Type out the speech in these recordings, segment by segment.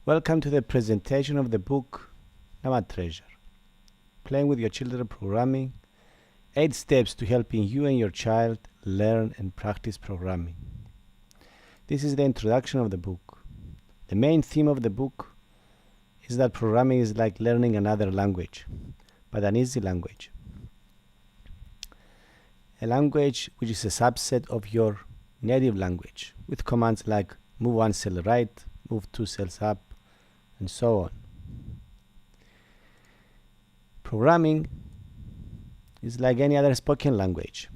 Welcome to the presentation of the book Nama Treasure. Playing with your children programming. 8 steps to helping you and your child learn and practice programming. This is the introduction of the book. The main theme of the book is that programming is like learning another language, but an easy language. A language which is a subset of your native language, with commands like move 1 cell right, move 2 cells up, and so on. Programming is like any other spoken language.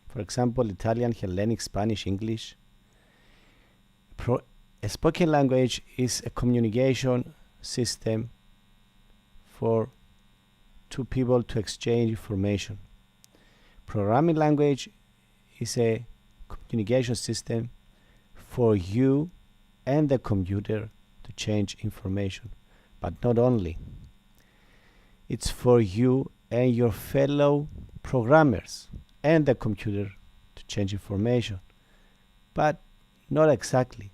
For example, Italian, Hellenic, Spanish, English. A spoken language is a communication system for two people to exchange information. Programming language is a communication system for you and the computer to change information, but not only. It's for you and your fellow programmers and the computer to change information, but not exactly.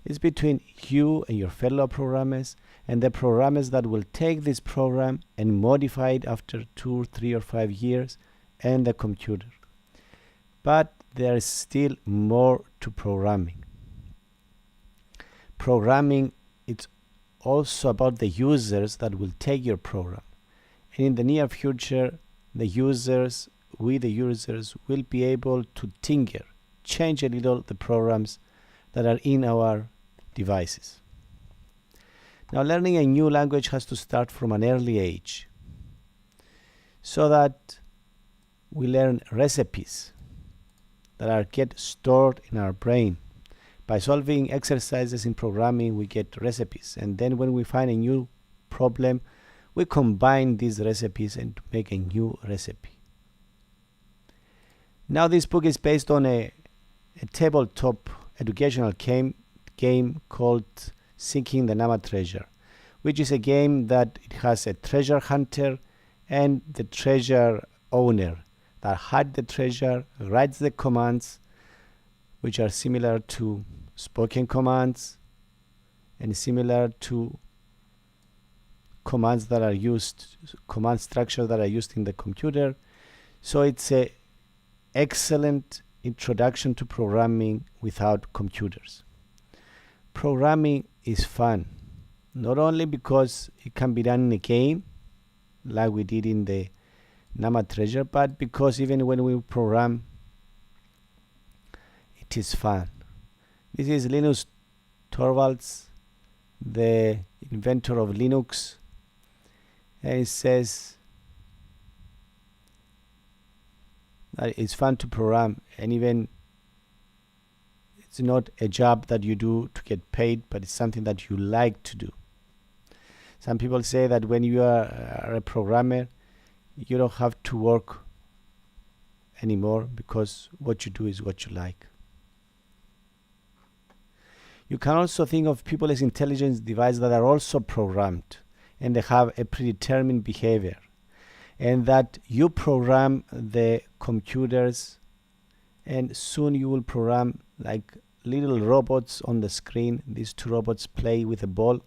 It's between you and your fellow programmers and the programmers that will take this program and modify it after 2, 3, or 5 years and the computer. But there is still more to programming. Programming is also about the users that will take your program. And in the near future, we the users, will be able to tinker, change a little the programs that are in our devices. Now, learning a new language has to start from an early age, so that we learn recipes that get stored in our brain. By solving exercises in programming, we get recipes, and then when we find a new problem, we combine these recipes and make a new recipe. Now, this book is based on a tabletop educational game called Seeking the Nama Treasure, which is a game that it has a treasure hunter and the treasure owner that hide the treasure, writes the commands, which are similar to spoken commands and similar to commands that are used, command structure that are used in the computer. So it's an excellent introduction to programming without computers. Programming is fun, not only because it can be done in a game like we did in the Nama Treasure, but because even when we program, it is fun. This is Linus Torvalds, the inventor of Linux, and it says that it's fun to program, and even it's not a job that you do to get paid, but it's something that you like to do. Some people say that when you are a programmer, you don't have to work anymore because what you do is what you like. You can also think of people as intelligent devices that are also programmed and they have a predetermined behavior, and that you program the computers and soon you will program like little robots on the screen. These two robots play with a ball.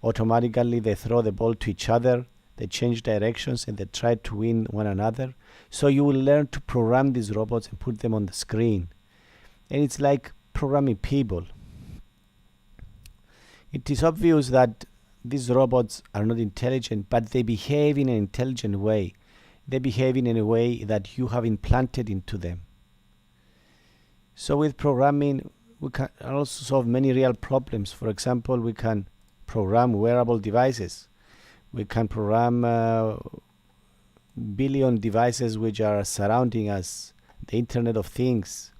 Automatically they throw the ball to each other, they change directions and they try to win one another. So you will learn to program these robots and put them on the screen. And it's like programming people. It is obvious that these robots are not intelligent, but they behave in an intelligent way. They behave in a way that you have implanted into them. So with programming, we can also solve many real problems. For example, we can program wearable devices. We can program billion devices which are surrounding us, the Internet of Things.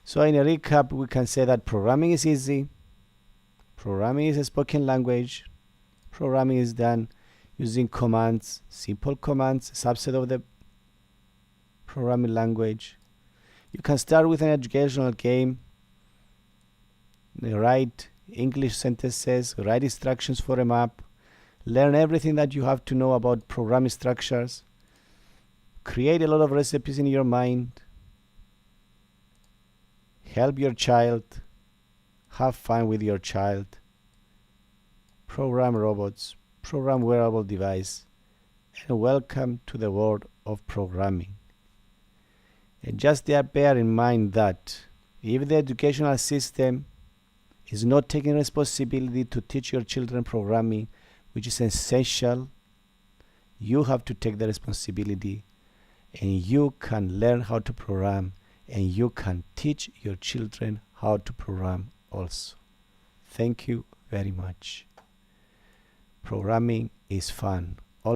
So in a recap, we can say that programming is easy. Programming is a spoken language. Programming is done using commands, simple commands, a subset of the programming language. You can start with an educational game, write English sentences, write instructions for a map, learn everything that you have to know about programming structures, create a lot of recipes in your mind, help your child, have fun with your child, program robots, program wearable device, and welcome to the world of programming. And just bear in mind that if the educational system is not taking responsibility to teach your children programming, which is essential, you have to take the responsibility, and you can learn how to program, and you can teach your children how to program also. Thank you very much. Programming is fun.